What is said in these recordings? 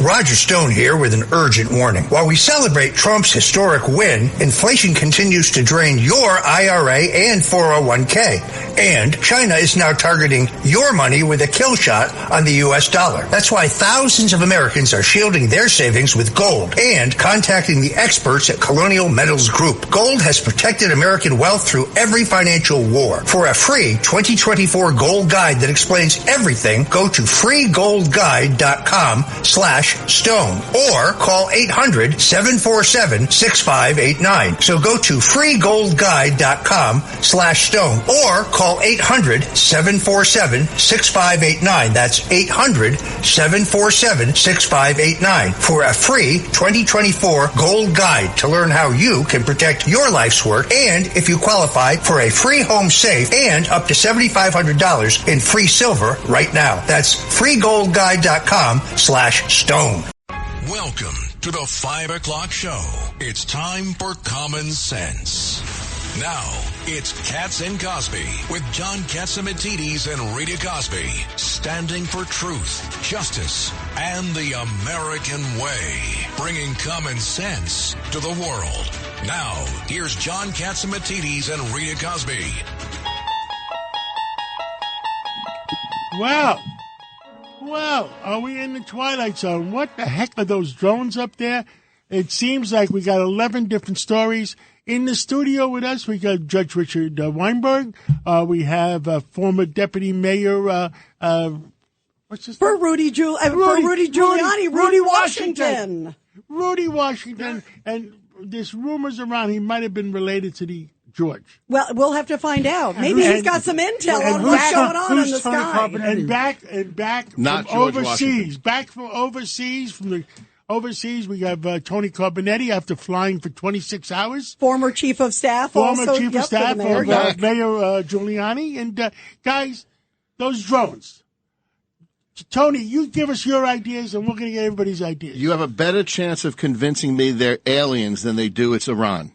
Roger Stone here with an urgent warning. While we celebrate Trump's historic win, inflation continues to drain your IRA and 401k. And China is now targeting your money with a kill shot on the U.S. dollar. That's why thousands of Americans are shielding their savings with gold and contacting the experts at Colonial Metals Group. Gold has protected American wealth through every financial war. For a free 2024 gold guide that explains everything, go to freegoldguide.com/stone or call 800-747-6589. So go to freegoldguide.com/stone or call 800-747-6589. That's 800-747-6589 for a free 2024 gold guide to learn how you can protect your life's work, and if you qualify for a free home safe and up to $7,500 in free silver right now. That's freegoldguide.com/stone. Welcome to the 5 o'clock show. It's time for Common Sense. Now, it's Katz and Cosby with John Catsimatidis and Rita Cosby, standing for truth, justice, and the American way, bringing common sense to the world. Now, here's John Catsimatidis and Rita Cosby. Well, are we in the Twilight Zone? What the heck are those drones up there? It seems like we got 11 different stories. In the studio with us, we got Judge Richard Weinberg. We have former Deputy Mayor, what's his name? Rudy Giuliani, Rudy Washington. Rudy Washington. And there's rumors around he might have been related to the George. Well, we'll have to find out. Maybe he's got some intel on what's going on in the sky. And back Not from George overseas. Washington. Back from overseas, we have Tony Carbonetti after flying for 26 hours. Former Chief of Staff. Former Chief of Staff of Mayor Giuliani. And guys, those drones. Tony, you give us your ideas, and we're going to get everybody's ideas. You have a better chance of convincing me they're aliens than they do it's Iran.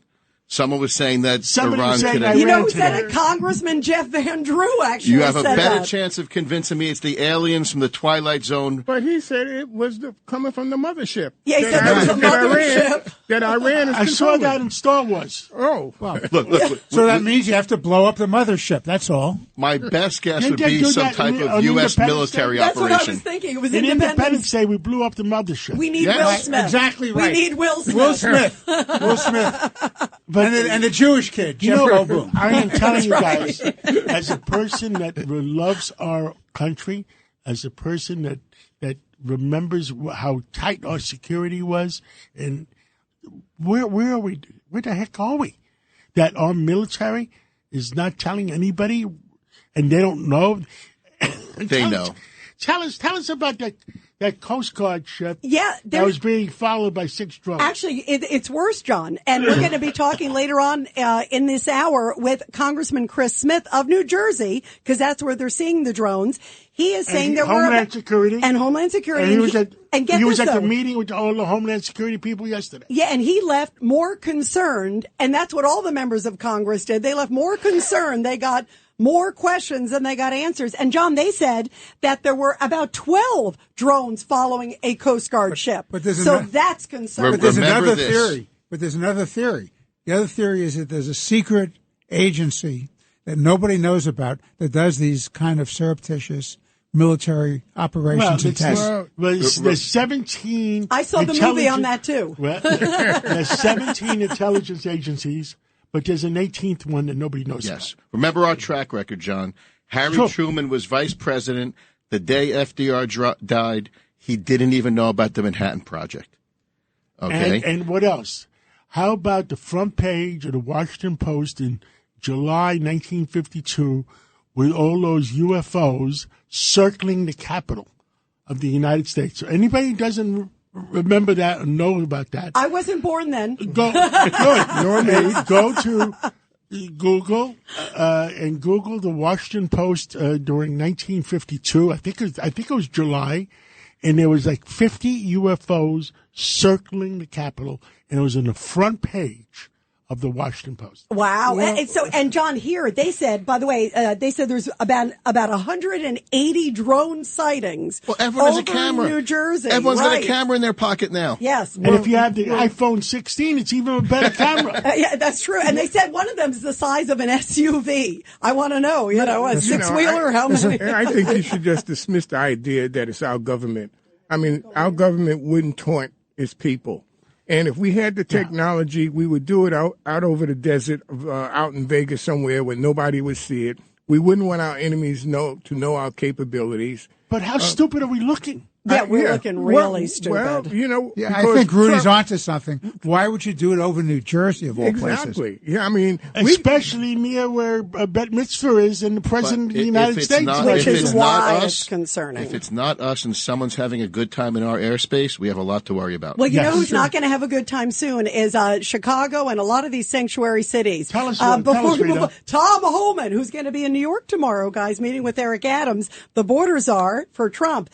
Someone was saying that Iran could have... You know who said it? Congressman Jeff Van Drew actually said that. You have a better chance of convincing me it's the aliens from the Twilight Zone. But he said it was coming from the mothership. Yeah, he said there was a mothership. That Iran is I saw that in Star Wars. Oh. Wow. Look. So that means you have to blow up the mothership. That's all. My best guess would be some type of U.S. military That's operation. what I was thinking. It was In Independence Day, we blew up the mothership. We need Will Smith. Exactly right. We need Will Smith. Will Smith. And the Jewish kid, Jeff Goldblum. I am telling you guys, as a person that loves our country, as a person that remembers how tight our security was, and where are we? Where the heck are we? That our military is not telling anybody, and they don't know. They know. Tell us about that Coast Guard ship that was being followed by 6 drones. Actually, it's worse, John. And we're going to be talking later on in this hour with Congressman Chris Smith of New Jersey, because that's where they're seeing the drones. He is saying there were Homeland Security. And Homeland Security. And he was at the meeting with all the Homeland Security people yesterday. Yeah, and he left more concerned, and that's what all the members of Congress did. They left more concerned. They got more questions than they got answers. And, John, they said that there were about 12 drones following a Coast Guard ship. That's concerning. But there's another theory. The other theory is that there's a secret agency that nobody knows about that does these kind of surreptitious military operations and tests. There's 17. I saw the movie on that, too. There's 17 intelligence agencies. But there's an 18th one that nobody knows about. Remember our track record, John. Harry Truman was vice president. The day FDR died, he didn't even know about the Manhattan Project. Okay? And what else? How about the front page of the Washington Post in July 1952 with all those UFOs circling the Capitol of the United States? So anybody who doesn't remember that and know about that. I wasn't born then. Go to Google and Google the Washington Post during 1952. I think it was July, and there was like 50 UFOs circling the Capitol, and it was on the front page of the Washington Post. Wow. And John, here, they said, by the way, they said there's about 180 drone sightings everyone has a camera. New Jersey. Everyone's got a camera in their pocket now. Yes. And if you have the iPhone 16, it's even a better camera. Yeah, that's true. And they said one of them is the size of an SUV. I want to know, a six-wheeler, how many? I think you should just dismiss the idea that it's our government. I mean, our government wouldn't taunt its people. And if we had the technology, we would do it out over the desert, out in Vegas somewhere where nobody would see it. We wouldn't want our enemies to know our capabilities. But how stupid are we looking? Yeah, we're looking really stupid. Well, I think Rudy's onto something. Why would you do it over New Jersey of all places? Exactly. Yeah, I mean, especially near where Bet Mitzvah is and the President of the United States. Which is why it's concerning. If it's not us and someone's having a good time in our airspace, we have a lot to worry about. Well, you know who's not going to have a good time soon is Chicago and a lot of these sanctuary cities. Tell us, Tom Homan, who's going to be in New York tomorrow, guys, meeting with Eric Adams, the border czar for Trump,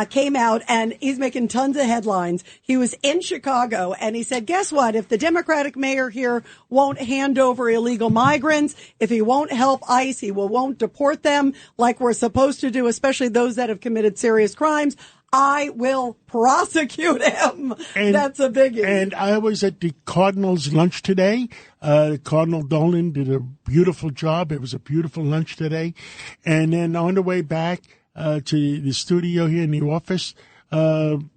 came out and he's making tons of headlines. He was in Chicago and he said, guess what? If the Democratic mayor here won't hand over illegal migrants, if he won't help ICE, he won't deport them like we're supposed to do, especially those that have committed serious crimes, I will prosecute him. And that's a biggie. And I was at the Cardinals' lunch today. Cardinal Dolan did a beautiful job. It was a beautiful lunch today. And then on the way back to the studio here in the office, New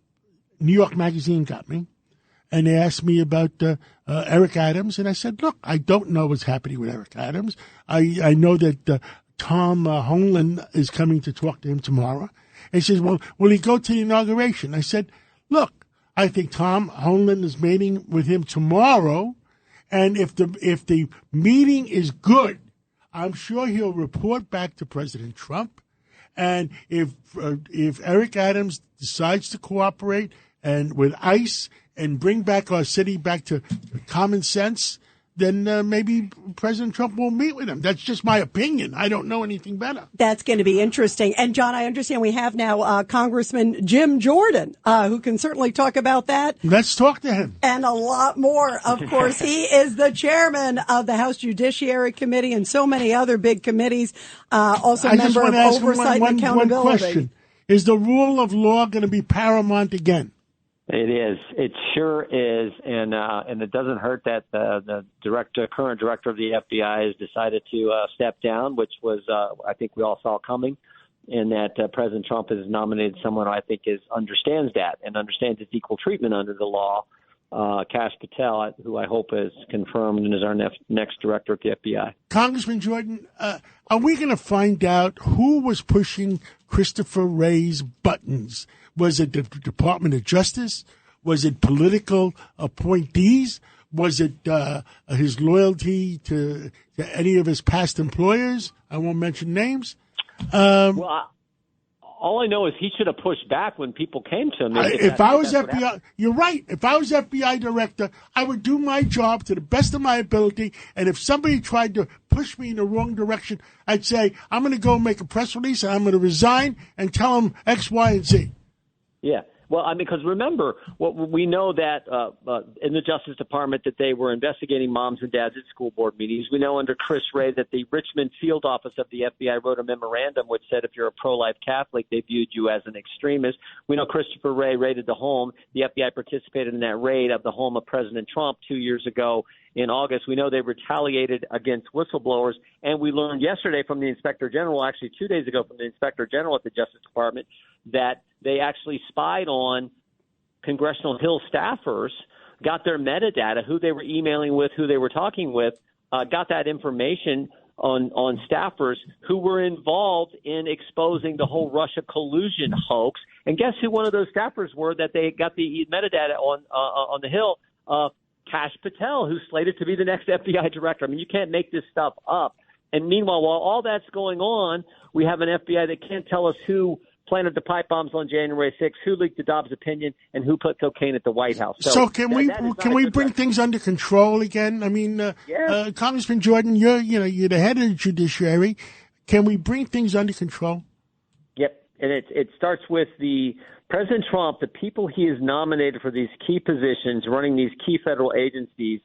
York Magazine got me, and they asked me about Eric Adams, and I said, look, I don't know what's happening with Eric Adams. I know that Tom Homan is coming to talk to him tomorrow. And he says, well, will he go to the inauguration? I said, look, I think Tom Homan is meeting with him tomorrow, and if the meeting is good, I'm sure he'll report back to President Trump. And if Eric Adams decides to cooperate and with ICE and bring back our city back to common sense, then maybe President Trump won't meet with him. That's just my opinion. I don't know anything better. That's going to be interesting. And, John, I understand we have now Congressman Jim Jordan, who can certainly talk about that. Let's talk to him. And a lot more. Of course, he is the chairman of the House Judiciary Committee and so many other big committees, also a member of Oversight and Accountability. One question. Is the rule of law going to be paramount again? It is. It sure is, and it doesn't hurt that the current director of the FBI has decided to step down, which was I think we all saw coming, and that President Trump has nominated someone who I think understands that and understands its equal treatment under the law. Kash Patel, who I hope is confirmed and is our next director at the FBI. Congressman Jordan, are we going to find out who was pushing Christopher Wray's buttons? Was it the Department of Justice? Was it political appointees? Was it his loyalty to any of his past employers? I won't mention names. All I know is he should have pushed back when people came to him. If I was FBI, you're right. If I was FBI director, I would do my job to the best of my ability. And if somebody tried to push me in the wrong direction, I'd say, I'm going to go make a press release and I'm going to resign and tell them X, Y, and Z. Yeah. Well, I mean, because remember, we know that in the Justice Department that they were investigating moms and dads at school board meetings. We know under Chris Wray that the Richmond field office of the FBI wrote a memorandum which said if you're a pro-life Catholic, they viewed you as an extremist. We know Christopher Wray raided the home. The FBI participated in that raid of the home of President Trump 2 years ago in August. We know they retaliated against whistleblowers, and we learned yesterday from the Inspector General, actually 2 days ago from the Inspector General at the Justice Department, that they actually spied on Congressional Hill staffers, got their metadata, who they were emailing with, who they were talking with, got that information on staffers who were involved in exposing the whole Russia collusion hoax. And guess who one of those staffers were that they got the metadata on the Hill? Kash Patel, who's slated to be the next FBI director. I mean, you can't make this stuff up. And meanwhile, while all that's going on, we have an FBI that can't tell us who planted the pipe bombs on January 6th, who leaked the Dobbs opinion, and who put cocaine at the White House. So can we bring things under control again? I mean, Congressman Jordan, you're the head of the judiciary. Can we bring things under control? Yep, and it starts with President Trump, the people he has nominated for these key positions, running these key federal agencies,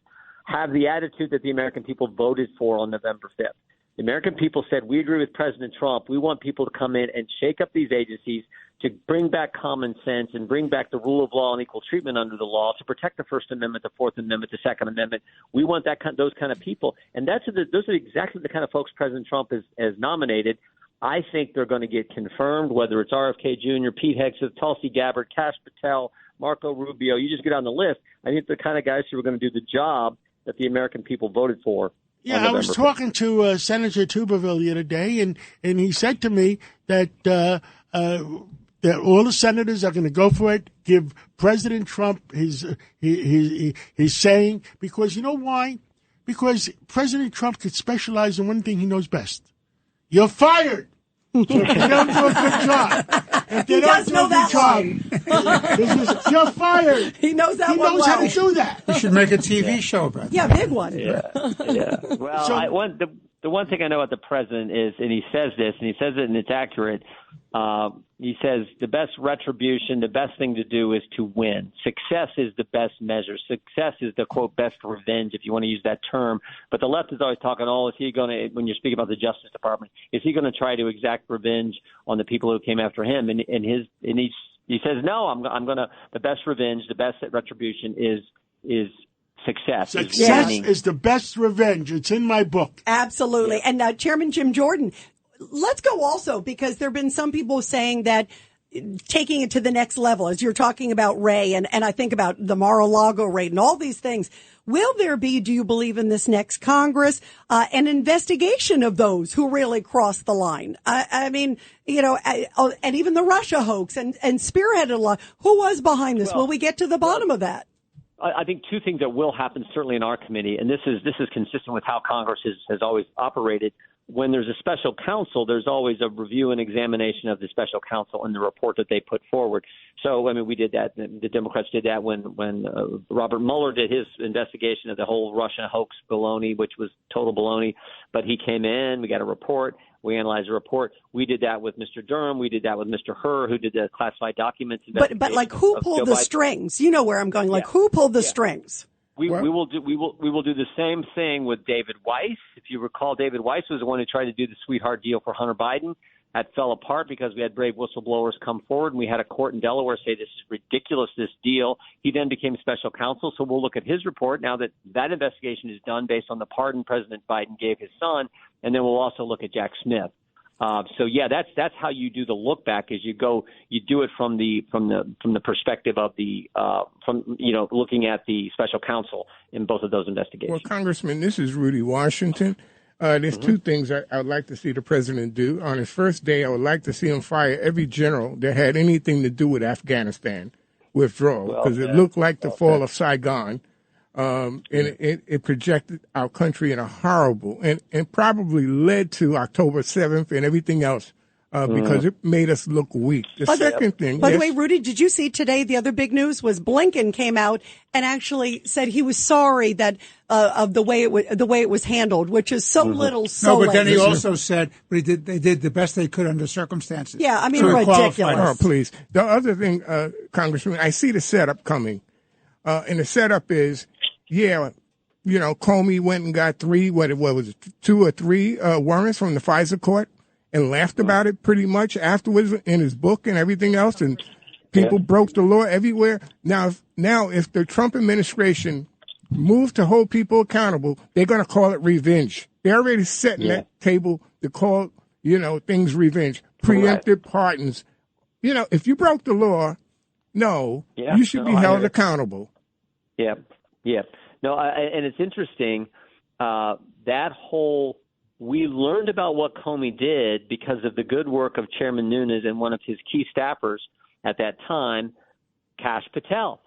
have the attitude that the American people voted for on November 5th. The American people said, we agree with President Trump. We want people to come in and shake up these agencies to bring back common sense and bring back the rule of law and equal treatment under the law to protect the First Amendment, the Fourth Amendment, the Second Amendment. We want those kind of people. And those are exactly the kind of folks President Trump has nominated. I think they're going to get confirmed, whether it's RFK Jr., Pete Hegseth, Tulsi Gabbard, Kash Patel, Marco Rubio. You just get on the list. I think they're the kind of guys who are going to do the job that the American people voted for. Yeah, I was talking to Senator Tuberville the other day, and he said to me that all the senators are going to go for it, give President Trump his saying, because you know why? Because President Trump could specialize in one thing he knows best. You're fired. So if they don't do a good job. If they don't do a good job, you're fired. He knows that He one knows well. how to do that. You should make a TV show about that. Yeah, big one. Yeah. Well, the one thing I know about the president is, and he says this, and he says it, and it's accurate. He says the best retribution, the best thing to do is to win. Success is the best measure. Success is the, quote, best revenge, if you want to use that term. But the left is always talking, is he going to, when you're speaking about the Justice Department, is he going to try to exact revenge on the people who came after him? And he says, no, I'm going to, the best revenge, the best retribution is success. Success is the best revenge. It's in my book. Absolutely. Yeah. And Chairman Jim Jordan, let's go also, because there have been some people saying that taking it to the next level, as you're talking about Ray, and I think about the Mar-a-Lago raid and all these things. Will there be, do you believe, in this next Congress, an investigation of those who really crossed the line? I mean, and even the Russia hoax and spearheaded a lot. Who was behind this? Will we get to the bottom of that? I think two things that will happen, certainly in our committee, and this is consistent with how Congress has always operated. When there's a special counsel, there's always a review and examination of the special counsel and the report that they put forward. So, I mean, we did that. The Democrats did that when Robert Mueller did his investigation of the whole Russia hoax baloney, which was total baloney. But he came in, we got a report, we analyzed the report. We did that with Mr. Durham. We did that with Mr. Hur, who did the classified documents. But like, who pulled the strings? You know where I'm going. Like, who pulled the strings? We will do the same thing with David Weiss. If you recall, David Weiss was the one who tried to do the sweetheart deal for Hunter Biden. That fell apart because we had brave whistleblowers come forward, and we had a court in Delaware say this is ridiculous, this deal. He then became special counsel, so we'll look at his report now that investigation is done based on the pardon President Biden gave his son, and then we'll also look at Jack Smith. That's how you do the look back. Is you do it from the perspective of looking at the special counsel in both of those investigations. Well, Congressman, this is Rudy Washington. There's two things I would like to see the president do. On his first day, I would like to see him fire every general that had anything to do with Afghanistan withdrawal, because it looked like the fall of Saigon. And it projected our country in a horrible and probably led to October 7th and everything else because it made us look weak. The second thing. By the way, Rudy, did you see today the other big news was Blinken came out and actually said he was sorry that of the way it was handled, which is so little, so No, but then late. he also said, they did the best they could under circumstances. Yeah, I mean, ridiculous. Oh, please. The other thing, Congressman, I see the setup coming, and the setup is. Yeah, Comey went and got two or three warrants from the FISA court and laughed about it pretty much afterwards in his book and everything else, and people broke the law everywhere. Now, if the Trump administration moves to hold people accountable, they're going to call it revenge. They're already setting that table to call, things revenge. Preemptive pardons. If you broke the law, you should be held accountable. Yeah. Yeah. No, and it's interesting, we learned about what Comey did because of the good work of Chairman Nunes and one of his key staffers at that time, Kash Patel.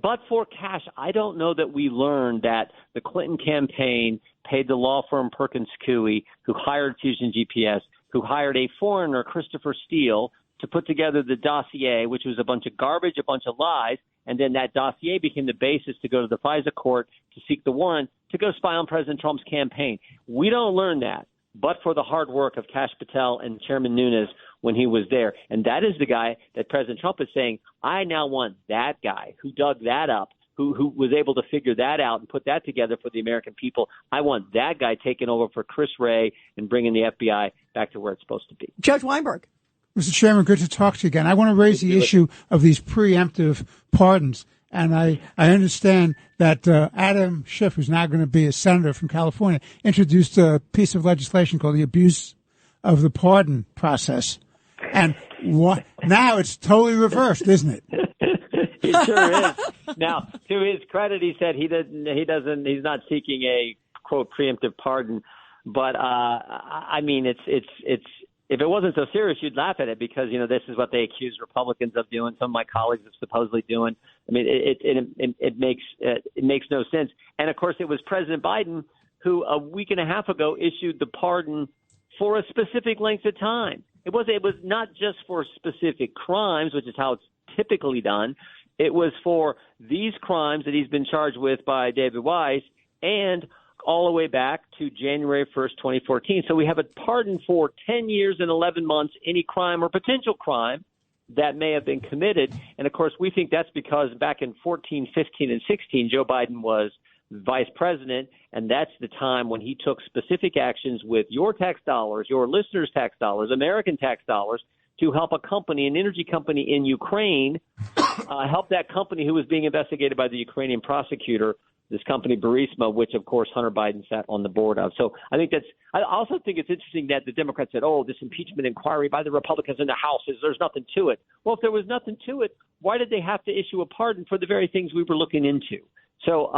But for Kash, I don't know that we learned that the Clinton campaign paid the law firm Perkins Coie, who hired Fusion GPS, who hired a foreigner, Christopher Steele, to put together the dossier, which was a bunch of garbage, a bunch of lies, and then that dossier became the basis to go to the FISA court to seek the warrant to go spy on President Trump's campaign. We don't learn that, but for the hard work of Kash Patel and Chairman Nunes when he was there. And that is the guy that President Trump is saying, I now want that guy who dug that up who was able to figure that out and put that together for the American people. I want that guy taking over for Chris Wray and bringing the FBI back to where it's supposed to be. Judge Weinberg. Mr. Chairman, good to talk to you again. I want to raise the issue of these preemptive pardons. And I understand that Adam Schiff, who's now going to be a senator from California, introduced a piece of legislation called the Abuse of the Pardon Process. And now it's totally reversed, isn't it? It sure is. Now, to his credit, he said he's not seeking a quote preemptive pardon. But I mean, it's if it wasn't so serious, you'd laugh at it because this is what they accuse Republicans of doing. Some of my colleagues are supposedly doing. I mean, it makes no sense. And of course, it was President Biden who a week and a half ago issued the pardon for a specific length of time. It was not just for specific crimes, which is how it's typically done. It was for these crimes that he's been charged with by David Weiss and all the way back to January 1st, 2014. So we have a pardon for 10 years and 11 months, any crime or potential crime that may have been committed. And, of course, we think that's because back in 14, 15, and 16, Joe Biden was vice president, and that's the time when he took specific actions with your tax dollars, your listeners' tax dollars, American tax dollars, to help a company, an energy company in Ukraine, help that company who was being investigated by the Ukrainian prosecutor, this company Burisma, which, of course, Hunter Biden sat on the board of. So I also think it's interesting that the Democrats said, this impeachment inquiry by the Republicans in the House there's nothing to it. Well, if there was nothing to it, why did they have to issue a pardon for the very things we were looking into? So,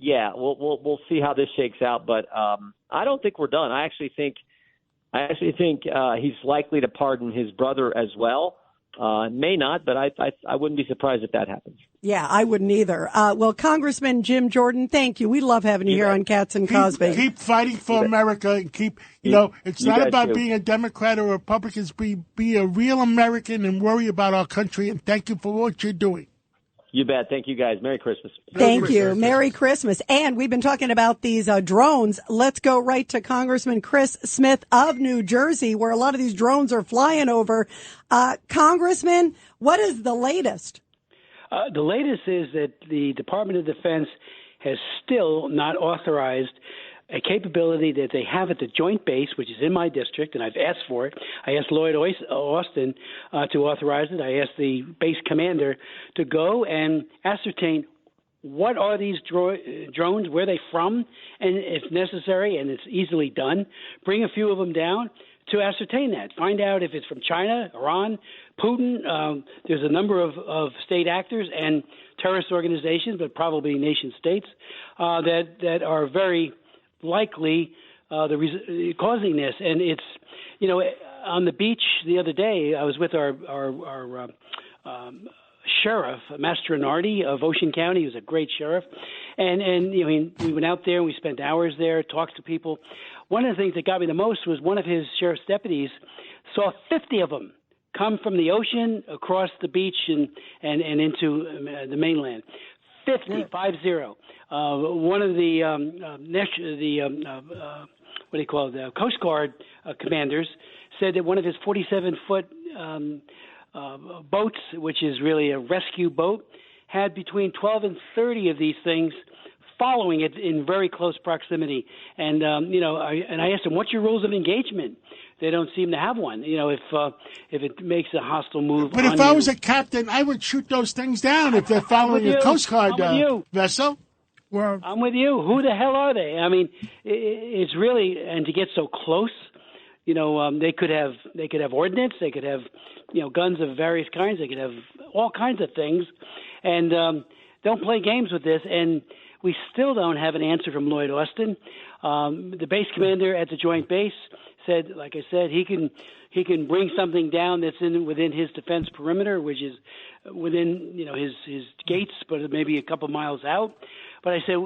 we'll see how this shakes out. But I don't think we're done. I actually think he's likely to pardon his brother as well. May not, but I wouldn't be surprised if that happens. Yeah, I wouldn't either. Well, Congressman Jim Jordan, thank you. We love having you here on Katz and Cosby. Keep fighting for America and keep, it's not about being a Democrat or Republicans. Be a real American and worry about our country. And thank you for what you're doing. You bet. Thank you, guys. Merry Christmas. Thank you. Merry Christmas. And we've been talking about these drones. Let's go right to Congressman Chris Smith of New Jersey, where a lot of these drones are flying over. Congressman, what is the latest? The latest is that the Department of Defense has still not authorized a capability that they have at the Joint Base, which is in my district, and I've asked for it. I asked Lloyd Austin to authorize it. I asked the base commander to go and ascertain what are these drones, where are they from, and if necessary, and it's easily done, bring a few of them down to ascertain that. Find out if it's from China, Iran, Putin. There's a number of state actors and terrorist organizations, but probably nation states, that are very likely causing this. And it's, on the beach the other day, I was with our sheriff, Mastronardi of Ocean County. He was a great sheriff. And we went out there and we spent hours there, talked to people. One of the things that got me the most was one of his sheriff's deputies saw 50 of them come from the ocean across the beach and into the mainland. 50. One of the Coast Guard commanders said that one of his 47-foot boats, which is really a rescue boat, had between 12 and 30 of these things following it in very close proximity. And I asked him, "What's your rules of engagement?" They don't seem to have one. If it makes a hostile move. But if I was a captain, I would shoot those things down if they're following a Coast Guard vessel. Well, I'm with you. Who the hell are they? I mean, it's really, and to get so close, they could have ordnance, they could have, guns of various kinds, they could have all kinds of things, and don't play games with this. And we still don't have an answer from Lloyd Austin. The base commander at the Joint Base said, like I said, he can bring something down that's within his defense perimeter, which is within his gates, but maybe a couple miles out. But I said,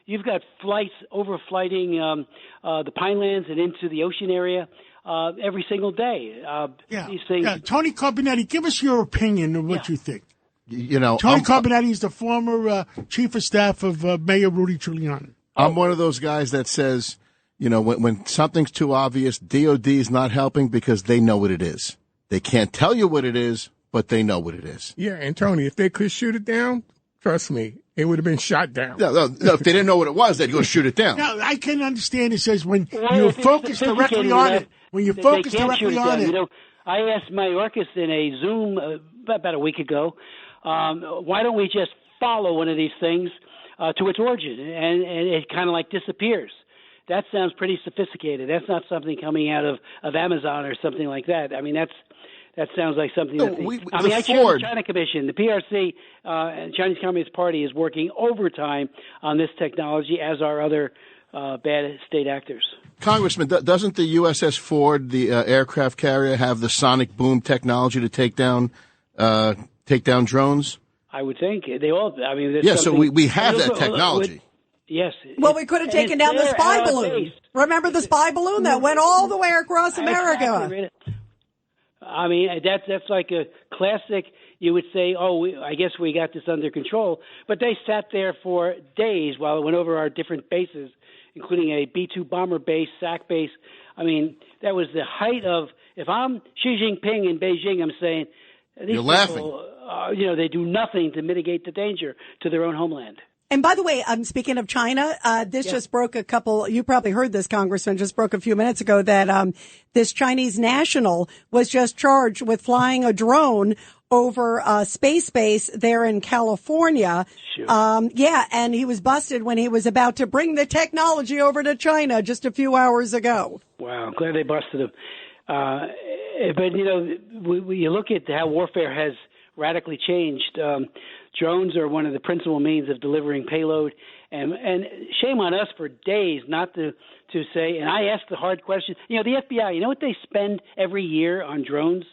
you've got flights overflighting the Pinelands and into the ocean area every single day. These things. Yeah. Tony Carbonetti, give us your opinion of what you think. Tony Carbonetti is the former chief of staff of Mayor Rudy Giuliani. I'm one of those guys that says, when something's too obvious, DOD is not helping because they know what it is. They can't tell you what it is, but they know what it is. Yeah, and Tony, if they could shoot it down, Trust me, it would have been shot down. No, if they didn't know what it was, they'd go shoot it down. No, I can understand. It says when you focus directly on it. When you focus directly on it. You know, I asked Mayorkas in a Zoom about a week ago, why don't we just follow one of these things to its origin, and it kind of like disappears. That sounds pretty sophisticated. That's not something coming out of Amazon or something like that. I mean, that sounds like something I chair the China Commission. The PRC, Chinese Communist Party, is working overtime on this technology, as are other bad state actors. Congressman, doesn't the USS Ford, the aircraft carrier, have the sonic boom technology to take down drones? I would think they all. I mean, so we have that technology. Yes. Well, we could have taken down the spy balloon. Remember the spy balloon that went all the way across America? Exactly. I mean, that's like a classic. You would say, I guess we got this under control. But they sat there for days while it went over our different bases, including a B-2 bomber base, SAC base. I mean, that was the height of, if I'm Xi Jinping in Beijing, I'm saying, these You're people, laughing. They do nothing to mitigate the danger to their own homeland. And by the way, speaking of China, just broke you probably heard this, Congressman, just broke a few minutes ago that this Chinese national was just charged with flying a drone over space base there in California. Sure. And he was busted when he was about to bring the technology over to China just a few hours ago. Wow, I'm glad they busted him. But, you look at how warfare has radically changed. Drones are one of the principal means of delivering payload, and shame on us for days not to say. And I asked the hard question. The FBI. You know what they spend every year on drones?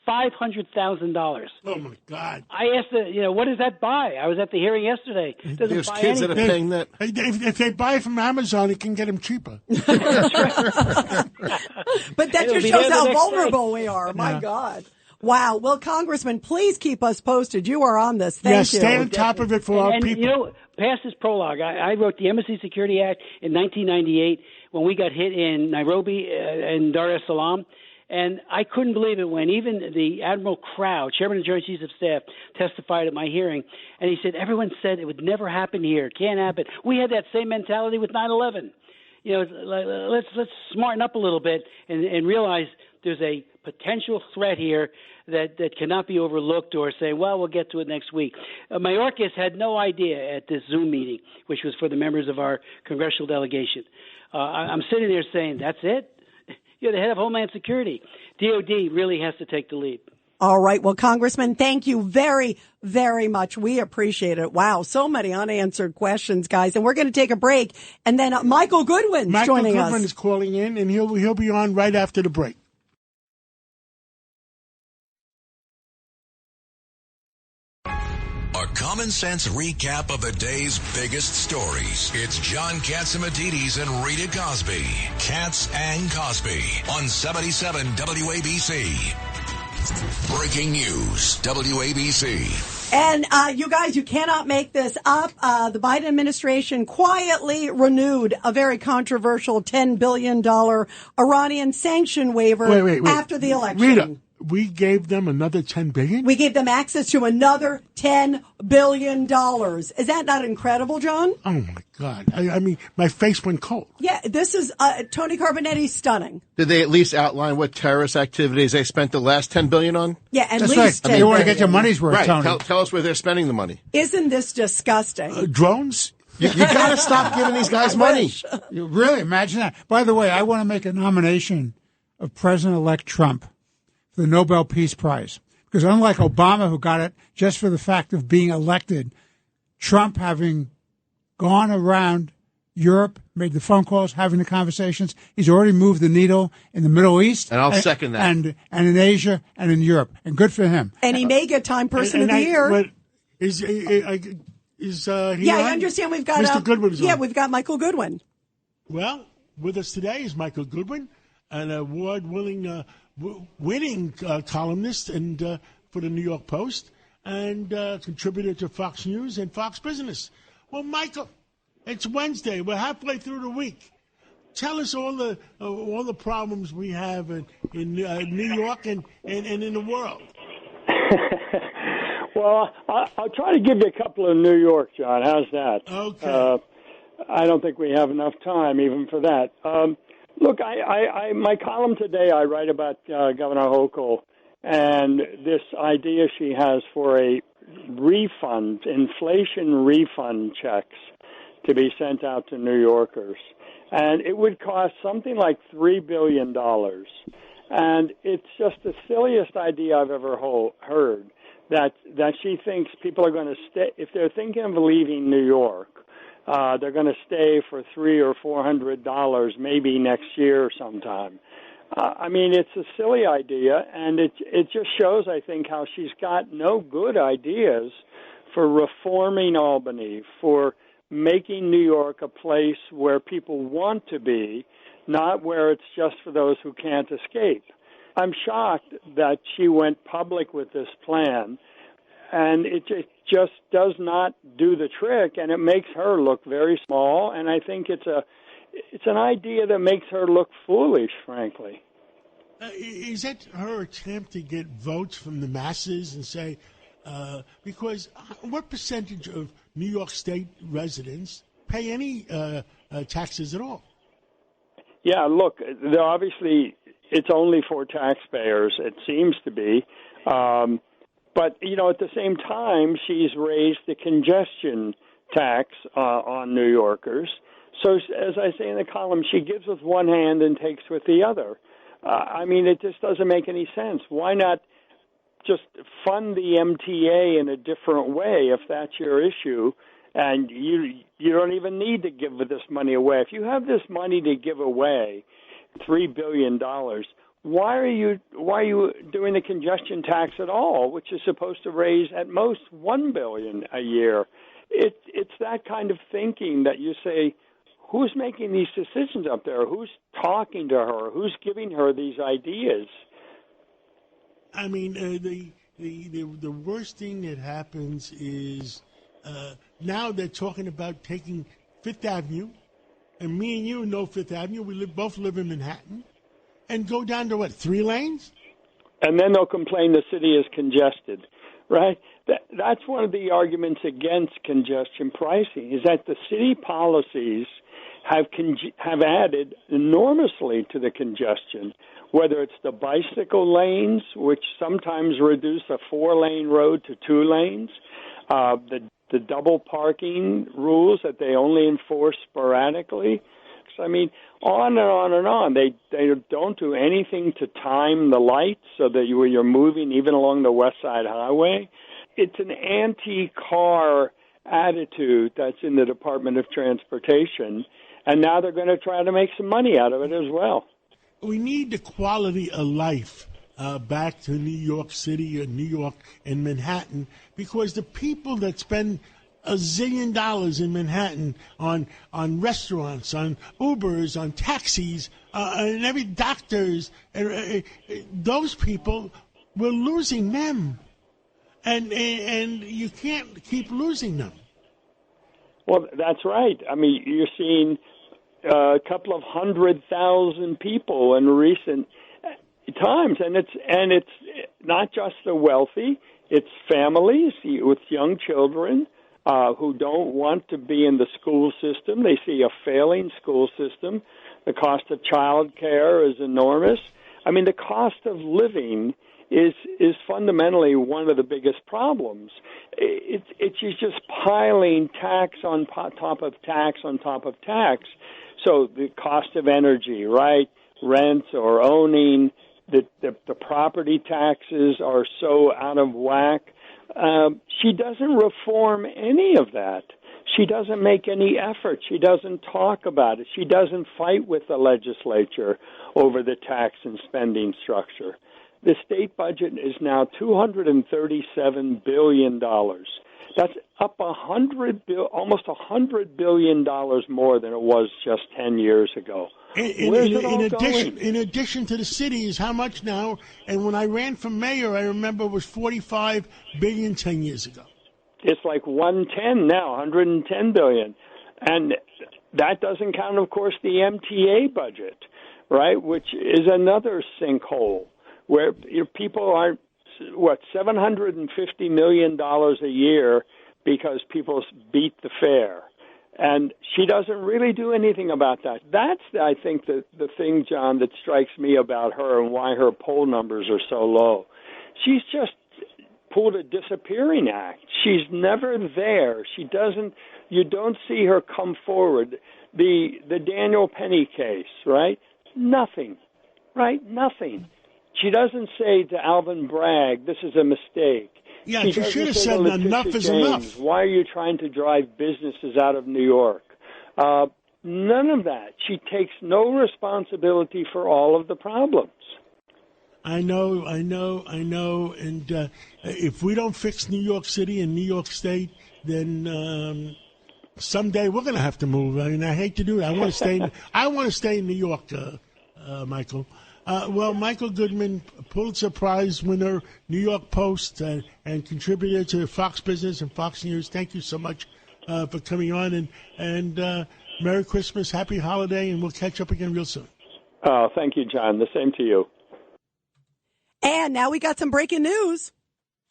$500,000. Oh my God! I asked what does that buy? I was at the hearing yesterday. There's kids that are paying that. If they buy it from Amazon, it can get them cheaper. But that just shows how vulnerable we are. My God. Wow. Well, Congressman, please keep us posted. You are on this. Thank you. Stay on top of it for our people. Past this prologue, I wrote the Embassy Security Act in 1998 when we got hit in Nairobi and Dar es Salaam. And I couldn't believe it when even the Admiral Crow, Chairman of the Joint Chiefs of Staff, testified at my hearing. And he said, everyone said it would never happen here. It can't happen. We had that same mentality with 9/11. Let's smarten up a little bit and realize there's a potential threat here that cannot be overlooked or say, well, we'll get to it next week. Mayorkas had no idea at this Zoom meeting, which was for the members of our congressional delegation. I'm sitting there saying, that's it? You're the head of Homeland Security. DOD really has to take the lead. All right. Well, Congressman, thank you very, very much. We appreciate it. Wow. So many unanswered questions, guys. And we're going to take a break. And then Michael Goodwin's joining us. Michael Goodwin is calling in, and he'll be on right after the break. A common sense recap of the day's biggest stories. It's John Catsimatidis and Rita Cosby. Katz and Cosby on 77 WABC. Breaking news, WABC. And you guys, you cannot make this up. The Biden administration quietly renewed a very controversial $10 billion Iranian sanction waiver after the election. Rita, we gave them another $10 billion? We gave them access to another $10 billion. Is that not incredible, John? Oh, my God. I mean, my face went cold. Yeah, this is Tony Carbonetti's stunning. Did they at least outline what terrorist activities they spent the last $10 billion on? Yeah, at That's least right. You want to get your money's worth, right. Tony. Tell us where they're spending the money. Isn't this disgusting? Drones? You got to stop giving these guys money. You really imagine that. By the way, I want to make a nomination of President-elect Trump for the Nobel Peace Prize. Because unlike Obama, who got it just for the fact of being elected, Trump, having gone around Europe, made the phone calls, having the conversations, he's already moved the needle in the Middle East. And I'll second that. And in Asia and in Europe. And good for him. And he may get Time Person of the Year. I understand we've got Mr. Goodwin's on. Yeah, we've got Michael Goodwin. Well, with us today is Michael Goodwin, an award-winning columnist and for the New York Post, and contributor to Fox News and Fox Business. Well, Michael, it's Wednesday. We're halfway through the week. Tell us all the problems we have in New York and in the world. Well, I'll try to give you a couple of New York, John. How's that? Okay. I don't think we have enough time even for that. Look, my column today, I write about Governor Hochul and this idea she has for a refund, inflation refund checks to be sent out to New Yorkers. And it would cost something like $3 billion. And it's just the silliest idea I've ever heard, that she thinks people are going to stay, if they're thinking of leaving New York, they're going to stay for $300 or $400 maybe next year sometime. I mean, it's a silly idea, and it just shows, I think, how she's got no good ideas for reforming Albany, for making New York a place where people want to be, not where it's just for those who can't escape. I'm shocked that she went public with this plan, and it just does not do the trick, and it makes her look very small, and I think it's an idea that makes her look foolish, frankly. Is that her attempt to get votes from the masses and say, because what percentage of New York State residents pay any taxes at all? Yeah, look, obviously it's only for taxpayers, it seems to be. But, at the same time, she's raised the congestion tax on New Yorkers. So, as I say in the column, she gives with one hand and takes with the other. I mean, it just doesn't make any sense. Why not just fund the MTA in a different way if that's your issue? And you don't even need to give this money away. If you have this money to give away, $3 billion, why are you doing the congestion tax at all, which is supposed to raise at most $1 billion a year? It's that kind of thinking that you say, who's making these decisions up there? Who's talking to her? Who's giving her these ideas? I mean, the worst thing that happens is now they're talking about taking Fifth Avenue, and me and you know Fifth Avenue. We both live in Manhattan, and go down to 3 lanes? And then they'll complain the city is congested, right? That's one of the arguments against congestion pricing, is that the city policies have added enormously to the congestion, whether it's the bicycle lanes, which sometimes reduce a 4-lane road to 2 lanes, the double parking rules that they only enforce sporadically. So, I mean, on and on and on. They don't do anything to time the lights so that you're moving even along the West Side Highway. It's an anti-car attitude that's in the Department of Transportation, and now they're going to try to make some money out of it as well. We need the quality of life back to New York City or New York and Manhattan, because the people that spend $1 zillion in Manhattan on restaurants, on Ubers, on taxis, and every doctors, those people, we're losing them. And you can't keep losing them. Well, that's right. I mean, you're seeing a couple of 100,000 people in recent times, and it's not just the wealthy; it's families with young children who don't want to be in the school system. They see a failing school system. The cost of child care is enormous. I mean, the cost of living is fundamentally one of the biggest problems. It's just piling tax on top of tax on top of tax. So the cost of energy, right, rents or owning, the property taxes are so out of whack. She doesn't reform any of that. She doesn't make any effort. She doesn't talk about it. She doesn't fight with the legislature over the tax and spending structure. The state budget is now $237 billion. That's up almost $100 billion more than it was just 10 years ago. In addition to the city is how much now? And when I ran for mayor, I remember it was $45 billion 10 years ago. It's like 110 now, 110 billion. And that doesn't count, of course, the MTA budget, right, which is another sinkhole where people aren't $750 million a year because people beat the fare. And she doesn't really do anything about that. That's, I think, the thing, John, that strikes me about her and why her poll numbers are so low. She's just pulled a disappearing act. She's never there. She doesn't. You don't see her come forward. The Daniel Penny case, right? Nothing, right? Nothing. She doesn't say to Alvin Bragg, "This is a mistake." Yeah, she should have said enough is enough. Why are you trying to drive businesses out of New York? None of that. She takes no responsibility for all of the problems. I know. And if we don't fix New York City and New York State, then someday we're going to have to move. I mean, I hate to do it. I want to stay. I want to stay in New York, Michael. Well, Michael Goodman, Pulitzer Prize winner, New York Post, and contributor to Fox Business and Fox News. Thank you so much for coming on, and Merry Christmas, Happy Holiday, and we'll catch up again real soon. Thank you, John. The same to you. And now we got some breaking news.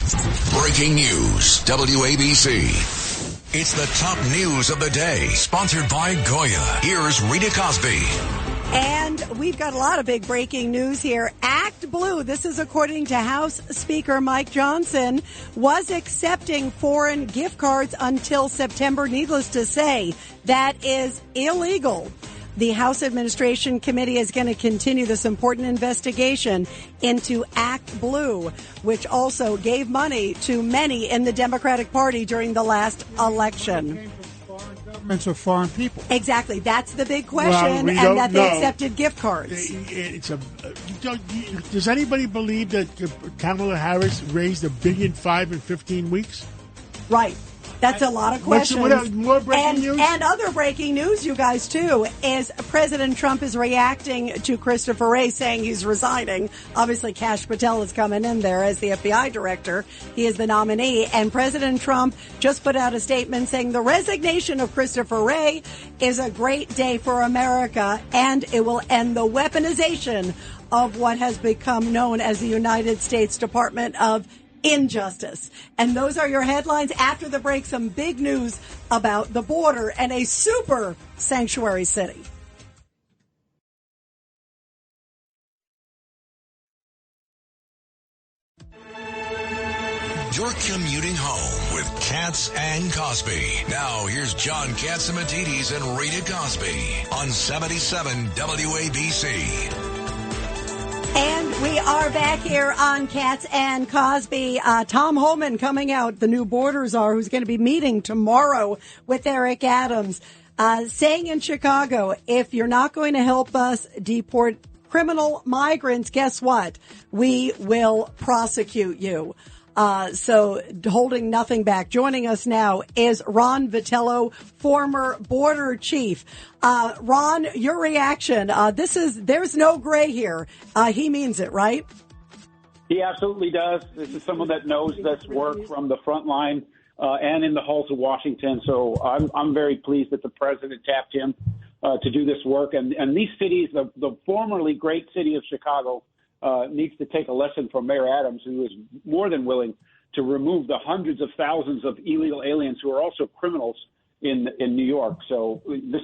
Breaking news, WABC. It's the top news of the day, sponsored by Goya. Here's Rita Cosby. And we've got a lot of big breaking news here. Act Blue, this is according to House Speaker Mike Johnson, was accepting foreign gift cards until September. Needless to say, that is illegal. The House Administration Committee is going to continue this important investigation into Act Blue, which also gave money to many in the Democratic Party during the last election. Governments of foreign people. Exactly. That's the big question, and that they accepted gift cards. Does anybody believe that Kamala Harris raised $1.5 billion in 15 weeks? Right. That's a lot of questions. What else? More breaking news? And other breaking news, you guys, too, is President Trump is reacting to Christopher Wray saying he's resigning. Obviously, Kash Patel is coming in there as the FBI director. He is the nominee. And President Trump just put out a statement saying the resignation of Christopher Wray is a great day for America, and it will end the weaponization of what has become known as the United States Department of Injustice. And those are your headlines. After the break, some big news about the border and a super sanctuary city. You're commuting home with Katz and Cosby. Now here's John Catsimatidis and Rita Cosby on 77 WABC. And we are back here on Katz and Cosby. Tom Homan coming out, the new border czar, who's going to be meeting tomorrow with Eric Adams, saying in Chicago, if you're not going to help us deport criminal migrants, guess what? We will prosecute you. So holding nothing back. Joining us now is Ron Vitello, former border chief. Ron, your reaction. There's no gray here. He means it, right? He absolutely does. This is someone that knows this work from the front line and in the halls of Washington. So I'm very pleased that the president tapped him to do this work. And these cities, the formerly great city of Chicago, needs to take a lesson from Mayor Adams, who is more than willing to remove the hundreds of thousands of illegal aliens who are also criminals in New York. So this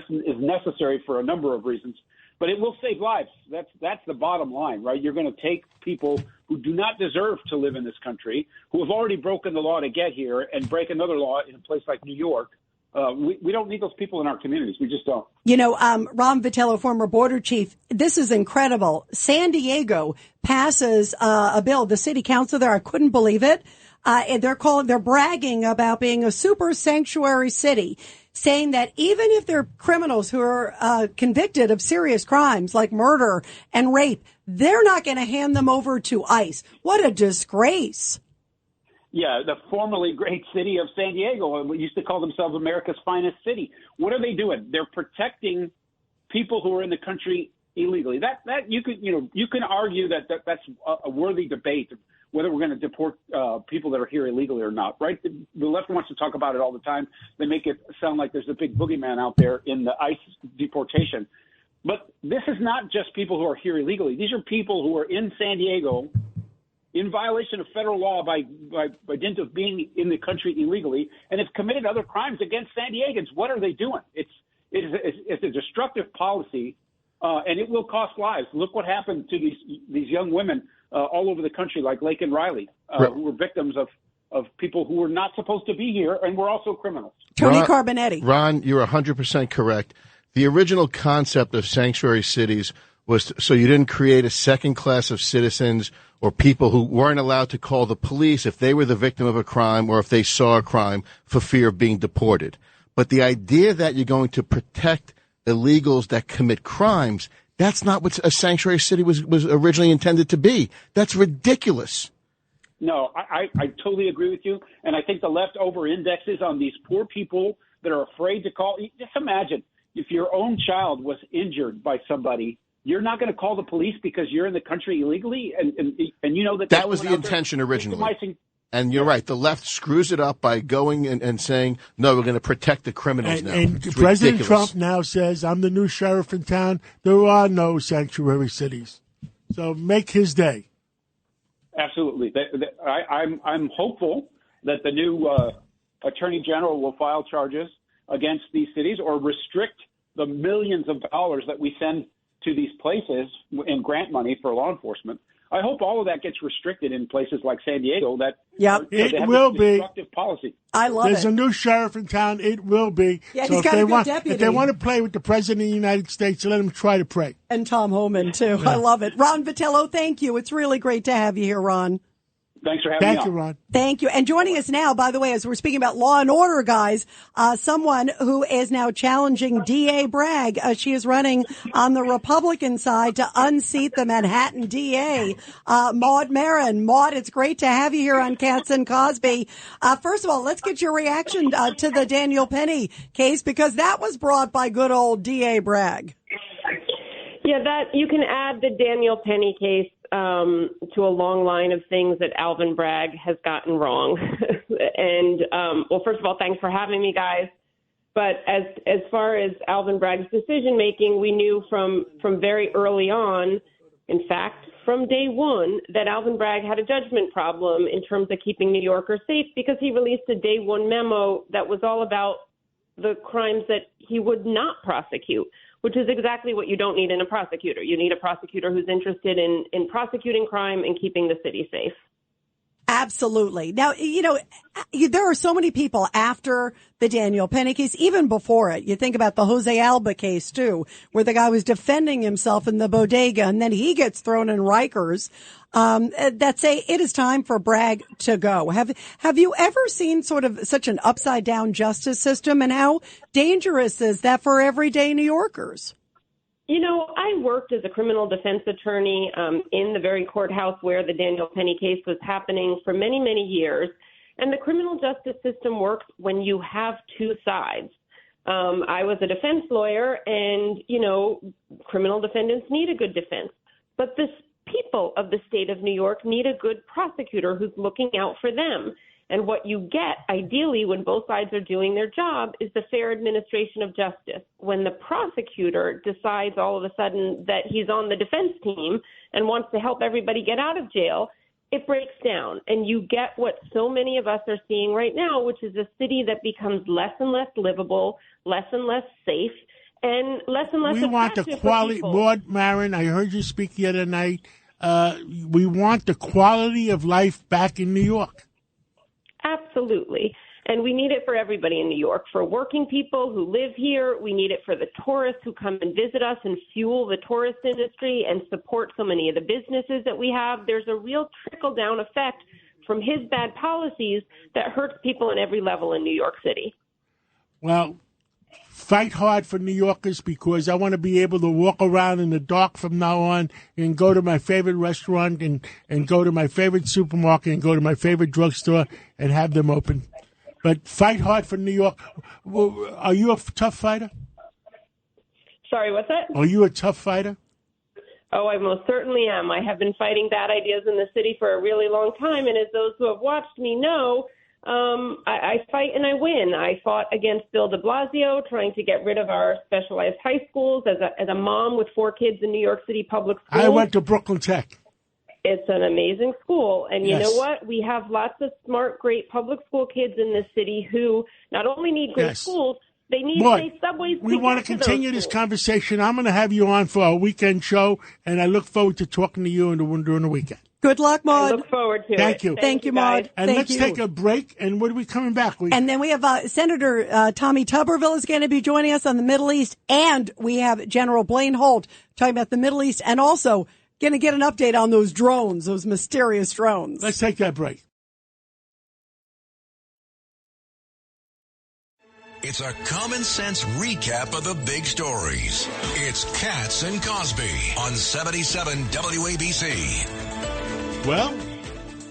is necessary for a number of reasons, but it will save lives. That's the bottom line, right? You're going to take people who do not deserve to live in this country, who have already broken the law to get here, and break another law in a place like New York. We don't need those people in our communities. We just don't. You know, Ron Vitello, former border chief, this is incredible. San Diego passes a bill, the city council there, I couldn't believe it. They're bragging about being a super sanctuary city, saying that even if they're criminals who are convicted of serious crimes like murder and rape, they're not going to hand them over to ICE. What a disgrace. Yeah, the formerly great city of San Diego used to call themselves America's finest city. What are they doing? They're protecting people who are in the country illegally. That you can argue that's a worthy debate whether we're going to deport people that are here illegally or not. Right? The left wants to talk about it all the time. They make it sound like there's a big boogeyman out there in the ICE deportation. But this is not just people who are here illegally. These are people who are in San Diego in violation of federal law by dint of being in the country illegally and have committed other crimes against San Diegans. What are they doing? It's a destructive policy, and it will cost lives. Look what happened to these young women all over the country, like Lake and Riley, who were victims of people who were not supposed to be here and were also criminals. Tony Carbonetti. Ron, you're 100% correct. The original concept of sanctuary cities was so you didn't create a second class of citizens or people who weren't allowed to call the police if they were the victim of a crime or if they saw a crime for fear of being deported. But the idea that you're going to protect illegals that commit crimes, that's not what a sanctuary city was originally intended to be. That's ridiculous. No, I totally agree with you. And I think the left over-indexes on these poor people that are afraid to call. Just imagine if your own child was injured by somebody, you're not going to call the police because you're in the country illegally, and you know that was the intention originally. And you're right. The left screws it up by going and saying, no, we're going to protect the criminals now. And President Trump now says, I'm the new sheriff in town. There are no sanctuary cities. So make his day. Absolutely. I'm hopeful that the new attorney general will file charges against these cities or restrict the millions of dollars that we send to these places in grant money for law enforcement. I hope all of that gets restricted in places like San Diego. It will be destructive policy. I love There's it. a new sheriff in town. It will be. Yeah, so he's got a good deputy. If they want to play with the president of the United States, let them try to pray. And Tom Homan, too. Yeah. I love it. Ron Vitello, thank you. It's really great to have you here, Ron. Thanks for having me on. Thank you, Ron. Thank you. And joining us now, by the way, as we're speaking about law and order, guys, someone who is now challenging D.A. Bragg. She is running on the Republican side to unseat the Manhattan D.A., Maud Marin. Maud, it's great to have you here on Katz and Cosby. First of all, let's get your reaction to the Daniel Penny case, because that was brought by good old D.A. Bragg. Yeah, that you can add the Daniel Penny case to a long line of things that Alvin Bragg has gotten wrong. And, well, first of all, thanks for having me, guys. But as far as Alvin Bragg's decision making, we knew from very early on, in fact, from day one, that Alvin Bragg had a judgment problem in terms of keeping New Yorkers safe, because he released a day one memo that was all about the crimes that he would not prosecute, which is exactly what you don't need in a prosecutor. You need a prosecutor who's interested in prosecuting crime and keeping the city safe. Absolutely. Now, there are so many people after the Daniel Penny case, even before it. You think about the Jose Alba case, too, where the guy was defending himself in the bodega, and then he gets thrown in Rikers, that say it is time for Bragg to go. Have you ever seen sort of such an upside-down justice system, and how dangerous is that for everyday New Yorkers? I worked as a criminal defense attorney in the very courthouse where the Daniel Penny case was happening for many, many years. And the criminal justice system works when you have two sides. I was a defense lawyer, and, criminal defendants need a good defense. But the people of the state of New York need a good prosecutor who's looking out for them. And what you get, ideally, when both sides are doing their job, is the fair administration of justice. When the prosecutor decides all of a sudden that he's on the defense team and wants to help everybody get out of jail, it breaks down. And you get what so many of us are seeing right now, which is a city that becomes less and less livable, less and less safe, and less We want the quality. Maud Marin, I heard you speak the other night. We want the quality of life back in New York. Absolutely. And we need it for everybody in New York, for working people who live here. We need it for the tourists who come and visit us and fuel the tourist industry and support so many of the businesses that we have. There's a real trickle-down effect from his bad policies that hurts people in every level in New York City. Well, fight hard for New Yorkers, because I want to be able to walk around in the dark from now on and go to my favorite restaurant and go to my favorite supermarket and go to my favorite drugstore and have them open. But fight hard for New York. Are you a tough fighter? Sorry, what's that? Are you a tough fighter? Oh, I most certainly am. I have been fighting bad ideas in the city for a really long time, and as those who have watched me know, I fight and I win. I fought against Bill de Blasio, trying to get rid of our specialized high schools as a mom with 4 kids in New York City public schools. I went to Brooklyn Tech. It's an amazing school. And you Yes. know what? We have lots of smart, great public school kids in this city who not only need great Yes. schools, they need Boy, safe subways. we want to get continue those this schools. conversation. I'm going to have you on for our weekend show, and I look forward to talking to you during the weekend. Good luck, I Maud. look forward to Thank it. you. Thank you, guys. Maud. And Thank let's you. take a break, and when are we coming back? And then we have Senator Tommy Tuberville is going to be joining us on the Middle East, and we have General Blaine Holt talking about the Middle East, and also going to get an update on those drones, those mysterious drones. Let's take that break. It's a common sense recap of the big stories. It's Katz and Cosby on 77 WABC. Well,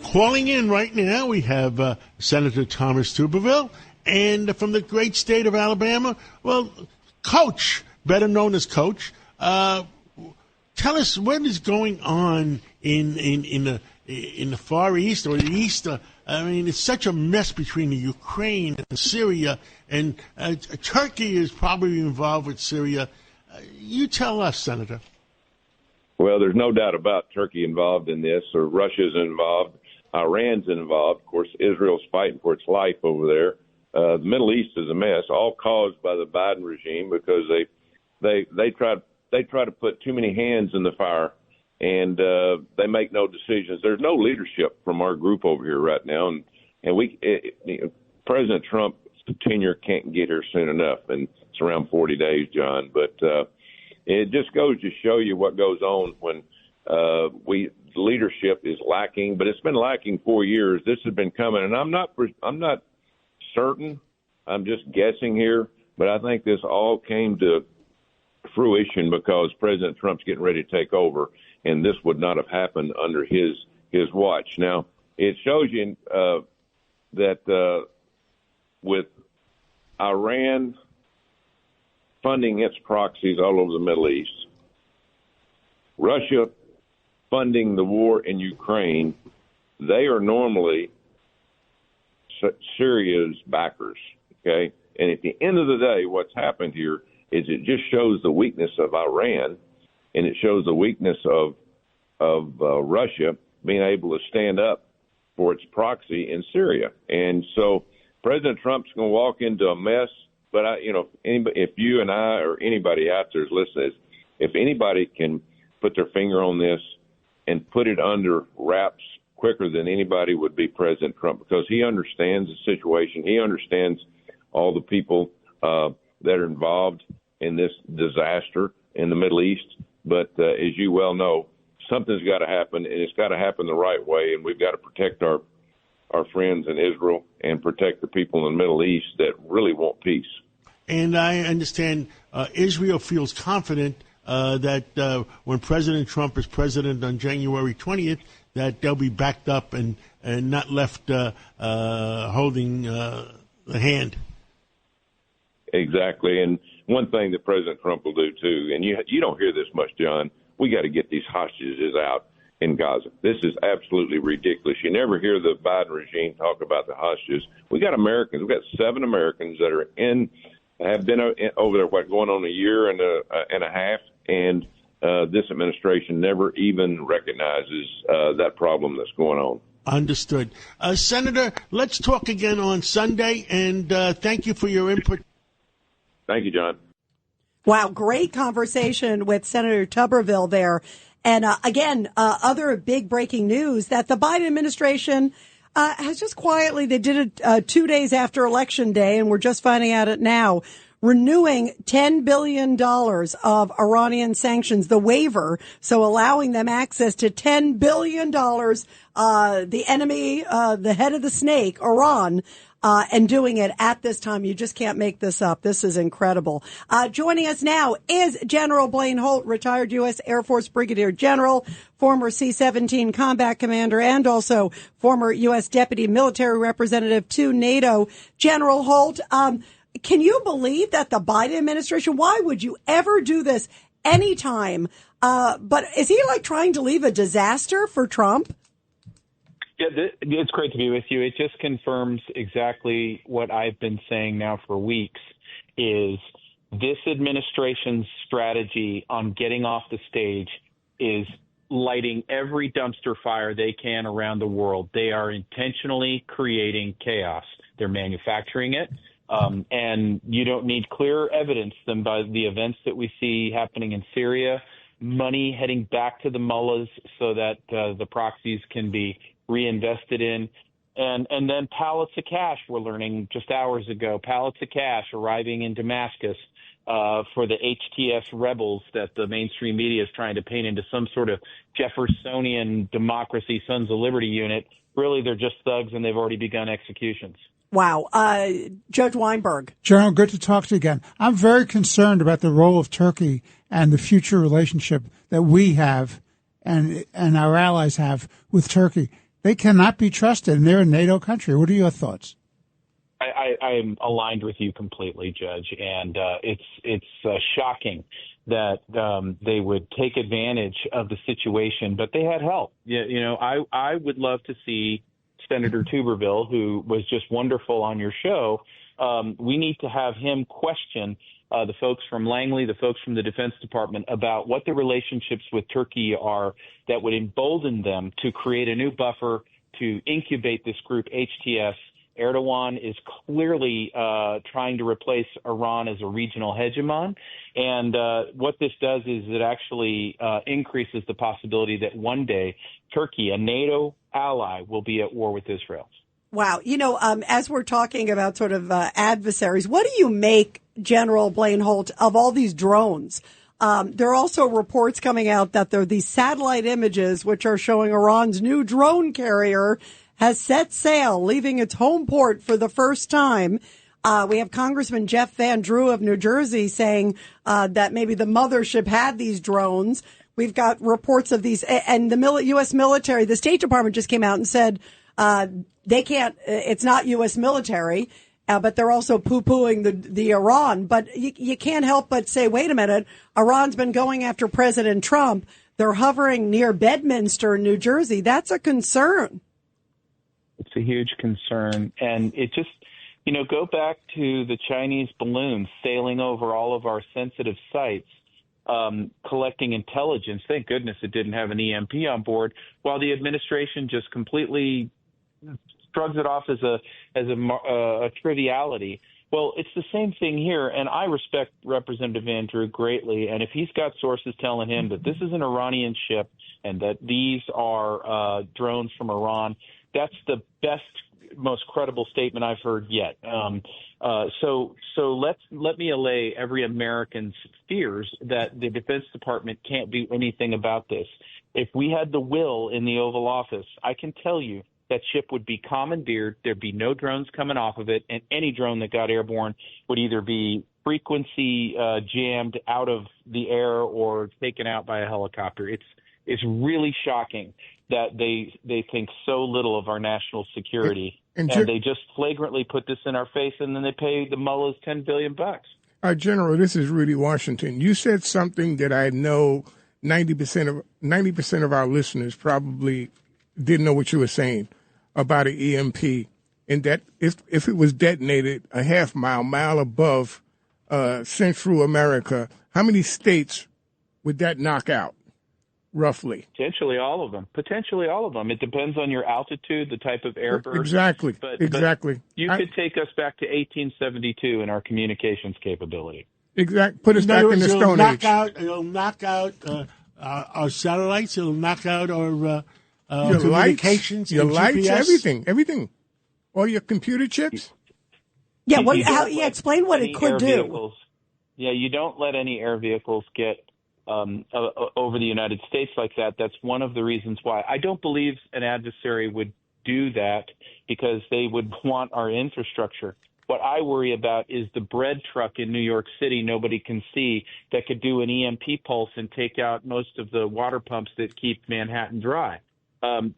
calling in right now, we have Senator Thomas Tuberville, and from the great state of Alabama, well, Coach, better known as Coach. Tell us what is going on in the Far East or the East. I mean, it's such a mess between the Ukraine and Syria, and Turkey is probably involved with Syria. You tell us, Senator. Well, there's no doubt about Turkey involved in this, or Russia's involved, Iran's involved. Of course, Israel's fighting for its life over there. The Middle East is a mess, all caused by the Biden regime because they try to put too many hands in the fire, and they make no decisions. There's no leadership from our group over here right now, and President Trump's tenure can't get here soon enough, and it's around 40 days, John. But it just goes to show you what goes on when leadership is lacking. But it's been lacking 4 years. This has been coming, and I'm not certain. I'm just guessing here, but I think this all came to fruition because President Trump's getting ready to take over, and this would not have happened under his watch. Now, it shows you that with Iran funding its proxies all over the Middle East, Russia funding the war in Ukraine, they are normally Syria's backers, okay? And at the end of the day, what's happened here is it just shows the weakness of Iran, and it shows the weakness of Russia being able to stand up for its proxy in Syria. And so President Trump's going to walk into a mess. But if you and I or anybody out there is listening, if anybody can put their finger on this and put it under wraps quicker than anybody would be President Trump, because he understands the situation. He understands all the people that are involved in this disaster in the Middle East. But as you well know, something's got to happen, and it's got to happen the right way. And we've got to protect our friends in Israel and protect the people in the Middle East that really want peace. And I understand Israel feels confident that when President Trump is president on January 20th, that they'll be backed up and not left holding the hand. Exactly. And one thing that President Trump will do, too, and you don't hear this much, John, we got to get these hostages out in Gaza. This is absolutely ridiculous. You never hear the Biden regime talk about the hostages. We got Americans. We got 7 Americans that are have been over there, going on a year and a half, and this administration never even recognizes that problem that's going on. Understood. Senator, let's talk again on Sunday, and thank you for your input. Thank you, John. Wow, great conversation with Senator Tuberville there. And again, other big breaking news that the Biden administration has just quietly, they did it 2 days after Election Day, and we're just finding out it now, renewing $10 billion of Iranian sanctions, the waiver, so allowing them access to $10 billion, the enemy, the head of the snake, Iran, and doing it at this time. You just can't make this up. This is incredible. Joining us now is General Blaine Holt, retired U.S. Air Force Brigadier General, former C-17 combat commander, and also former U.S. Deputy Military Representative to NATO. General Holt, can you believe that the Biden administration, why would you ever do this anytime? But is he like trying to leave a disaster for Trump? Yeah, it's great to be with you. It just confirms exactly what I've been saying now for weeks, is this administration's strategy on getting off the stage is lighting every dumpster fire they can around the world. They are intentionally creating chaos. They're manufacturing it. And you don't need clearer evidence than by the events that we see happening in Syria, money heading back to the mullahs so that the proxies can be reinvested in. And then pallets of cash, we're learning just hours ago, pallets of cash arriving in Damascus for the HTS rebels that the mainstream media is trying to paint into some sort of Jeffersonian democracy, Sons of Liberty unit. Really, they're just thugs, and they've already begun executions. Wow. Judge Weinberg. General, good to talk to you again. I'm very concerned about the role of Turkey and the future relationship that we have and our allies have with Turkey. They cannot be trusted, and they're a NATO country. What are your thoughts? I am aligned with you completely, Judge, and it's shocking that they would take advantage of the situation, but they had help. You know, I would love to see Senator Tuberville, who was just wonderful on your show. We need to have him question the folks from Langley, the folks from the Defense Department about what the relationships with Turkey are that would embolden them to create a new buffer to incubate this group HTS. Erdogan is clearly trying to replace Iran as a regional hegemon. And what this does is it actually increases the possibility that one day Turkey, a NATO ally, will be at war with Israel. Wow. You know, as we're talking about sort of adversaries, what do you make, General Blaine Holt, of all these drones? There are also reports coming out that there are these satellite images which are showing Iran's new drone carrier has set sail, leaving its home port for the first time. We have Congressman Jeff Van Drew of New Jersey saying that maybe the mothership had these drones. We've got reports of these, and the U.S. military, the State Department just came out and said they can't, it's not U.S. military, but they're also poo-pooing the Iran. But you can't help but say, wait a minute, Iran's been going after President Trump. They're hovering near Bedminster, New Jersey. That's a concern. It's a huge concern. And it just, you know, go back to the Chinese balloons sailing over all of our sensitive sites, collecting intelligence. Thank goodness it didn't have an EMP on board, while the administration just completely shrugs it off as a triviality. Well, it's the same thing here, and I respect Representative Andrew greatly, and if he's got sources telling him that this is an Iranian ship and that these are drones from Iran, that's the best, most credible statement I've heard yet. So let me allay every American's fears that the Defense Department can't do anything about this. If we had the will in the Oval Office, I can tell you that ship would be commandeered. There'd be no drones coming off of it, and any drone that got airborne would either be frequency jammed out of the air or taken out by a helicopter. It's really shocking that they think so little of our national security, and they just flagrantly put this in our face, and then they pay the mullahs $10 billion. General, this is Rudy Washington. You said something that I know 90% of our listeners probably didn't know what you were saying about an EMP, and that if it was detonated a mile above Central America, how many states would that knock out? Roughly. Potentially all of them. It depends on your altitude, the type of airburst. Exactly. But you could take us back to 1872 in our communications capability. Exactly. Put us back in the Stone Age. It'll knock out our satellites. It'll knock out our your communications, your lights, GPS. everything. All your computer chips. Yeah. Explain what it could do. Vehicles, you don't let any air vehicles get over the United States like that. That's one of the reasons why I don't believe an adversary would do that, because they would want our infrastructure. What I worry about is the bread truck in New York City nobody can see that could do an EMP pulse and take out most of the water pumps that keep Manhattan dry.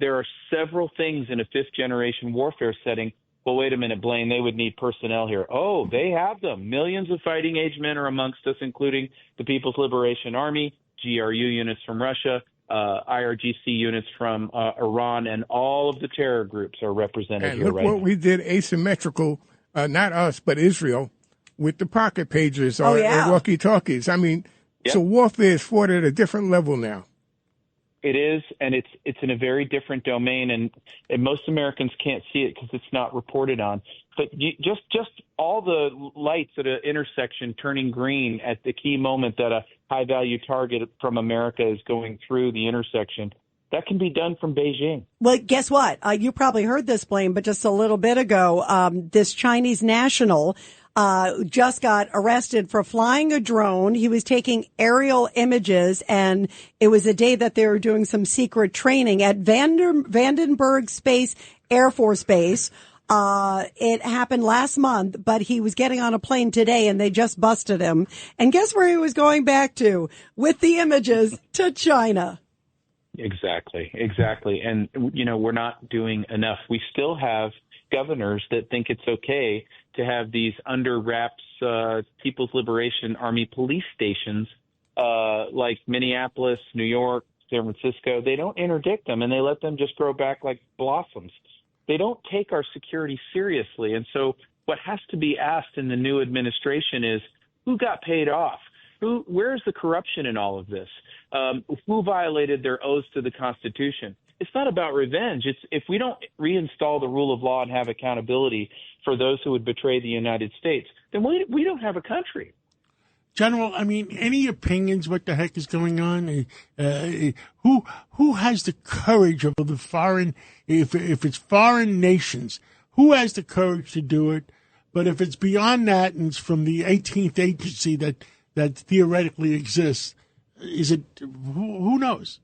There are several things in a fifth-generation warfare setting. Well, wait a minute, Blaine, they would need personnel here. Oh, they have them. Millions of fighting-age men are amongst us, including the People's Liberation Army, GRU units from Russia, IRGC units from Iran, and all of the terror groups are represented and here right now. Look what we did asymmetrical, not us, but Israel, with the pocket pagers or walkie-talkies. I mean, So warfare is fought at a different level now. It is, and it's in a very different domain, and most Americans can't see it because it's not reported on. But just all the lights at an intersection turning green at the key moment that a high-value target from America is going through the intersection, that can be done from Beijing. Well, guess what? You probably heard this, Blaine, but just a little bit ago, this Chinese national just got arrested for flying a drone. He was taking aerial images, and it was a day that they were doing some secret training at Vandenberg Space Air Force Base. It happened last month, but he was getting on a plane today, and they just busted him. And guess where he was going back to with the images? To China. Exactly. And, we're not doing enough. We still have governors that think it's okay to have these under wraps People's Liberation Army police stations like Minneapolis, New York, San Francisco. They don't interdict them, and they let them just grow back like blossoms. They don't take our security seriously. And so what has to be asked in the new administration is who got paid off? Where's the corruption in all of this? Who violated their oaths to the Constitution? It's not about revenge. It's if we don't reinstall the rule of law and have accountability for those who would betray the United States, then we don't have a country. General, I mean, any opinions what the heck is going on? Who has the courage of the foreign, if it's foreign nations, who has the courage to do it? But if it's beyond that and it's from the 18th agency that theoretically exists, is it, who knows?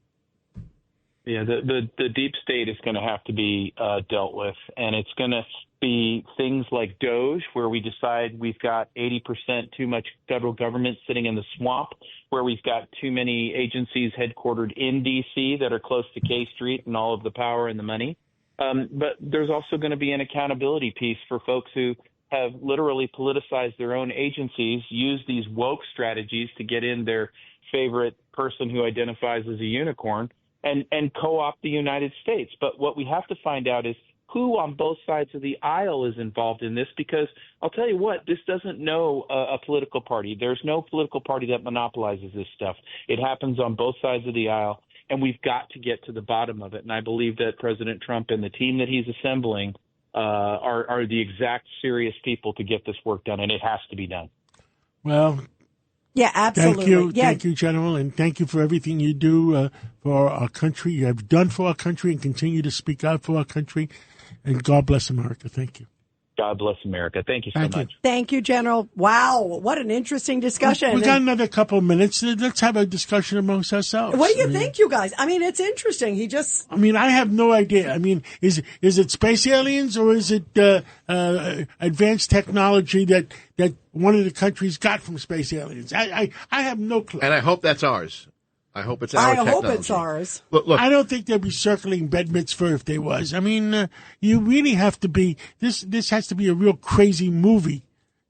Yeah, the deep state is going to have to be dealt with, and it's going to be things like DOGE, where we decide we've got 80% too much federal government sitting in the swamp, where we've got too many agencies headquartered in D.C. that are close to K Street and all of the power and the money. But there's also going to be an accountability piece for folks who have literally politicized their own agencies, used these woke strategies to get in their favorite person who identifies as a unicorn, and co-opt the United States. But what we have to find out is who on both sides of the aisle is involved in this, because I'll tell you what, this doesn't know a political party. There's no political party that monopolizes this stuff. It happens on both sides of the aisle, and we've got to get to the bottom of it. And I believe that President Trump and the team that he's assembling are the exact serious people to get this work done, and it has to be done. Well, yeah, absolutely. Thank you, General, and thank you for everything you do for our country. You have done for our country and continue to speak out for our country. And God bless America. Thank you. God bless America. Thank you so much. Thank you, General. Wow, what an interesting discussion. We got another couple of minutes. Let's have a discussion amongst ourselves. What do you think, you guys? I mean, it's interesting. I mean, I have no idea. I mean, is it space aliens or is it advanced technology that one of the countries got from space aliens? I have no clue. And I hope that's ours. I hope it's our technology. I hope it's ours. Look, I don't think they'll be circling bed mitzvah if they was. I mean, you really have to be, this has to be a real crazy movie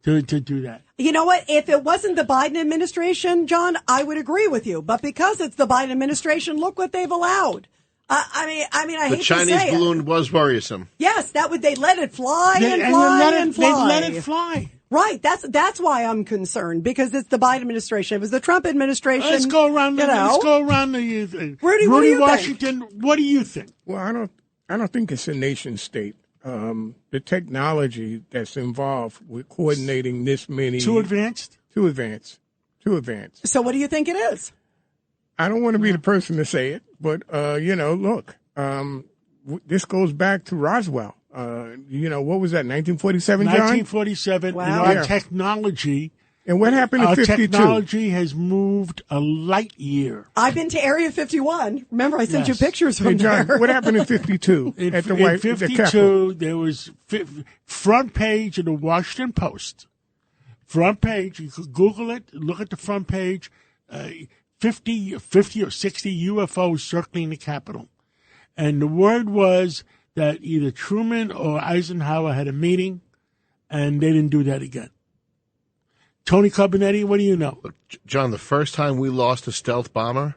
to do that. You know what? If it wasn't the Biden administration, John, I would agree with you. But because it's the Biden administration, look what they've allowed. I mean, I hate to say it. The Chinese balloon was worrisome. Yes, they let it fly and fly and fly. They let it fly. Right. That's why I'm concerned, because it's the Biden administration. It was the Trump administration. Let's go around. Let's go around the Rudy Washington. Think? What do you think? Well, I don't think it's a nation state. The technology that's involved with coordinating this many too advanced. So what do you think it is? I don't want to be the person to say it, but look, this goes back to Roswell. What was that, 1947, John? 1947, wow. And our technology. And what happened in 52? Our technology has moved a light year. I've been to Area 51. Remember, I sent you pictures from John, there. What happened in 52? In 52, there was front page of the Washington Post. Front page, you could Google it, look at the front page, 50 or 60 UFOs circling the Capitol. And the word was that either Truman or Eisenhower had a meeting, and they didn't do that again. Tony Carbonetti, what do you know? Look, John, the first time we lost a stealth bomber,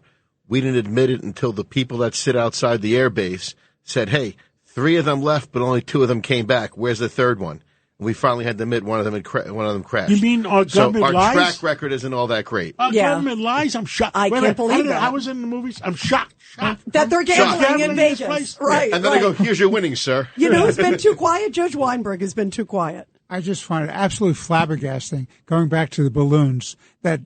we didn't admit it until the people that sit outside the air base said, hey, 3 of them left, but only 2 of them came back. Where's the third one? We finally had to admit one of them crashed. You mean our government our lies? track record isn't all that great. Our government lies? I'm shocked. I can't believe that. I was in the movies. I'm shocked. That they're gambling in Vegas. Right. And then I go, here's your winnings, sir. You know who's been too quiet? Judge Weinberg has been too quiet. I just find it absolutely flabbergasting, going back to the balloons, that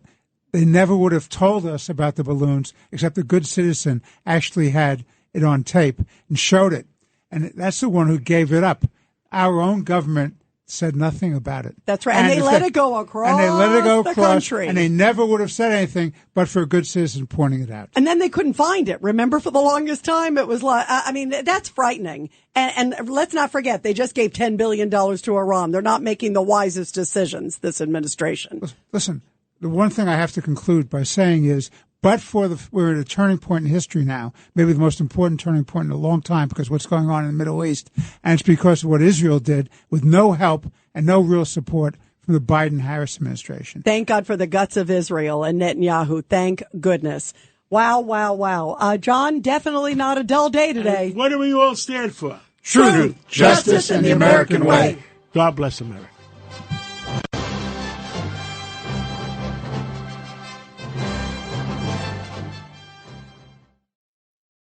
they never would have told us about the balloons, except a good citizen actually had it on tape and showed it. And that's the one who gave it up. Our own government said nothing about it. That's right. And they let it go across the country. And they never would have said anything but for a good citizen pointing it out. And then they couldn't find it. Remember, for the longest time, it was like, I mean, that's frightening. And let's not forget, they just gave $10 billion to Iran. They're not making the wisest decisions, this administration. Listen, the one thing I have to conclude by saying is, but we're at a turning point in history now, maybe the most important turning point in a long time, because what's going on in the Middle East, and it's because of what Israel did with no help and no real support from the Biden-Harris administration. Thank God for the guts of Israel and Netanyahu. Thank goodness. Wow, wow, wow. John, definitely not a dull day today. And what do we all stand for? Truth, justice, and the American way. God bless America.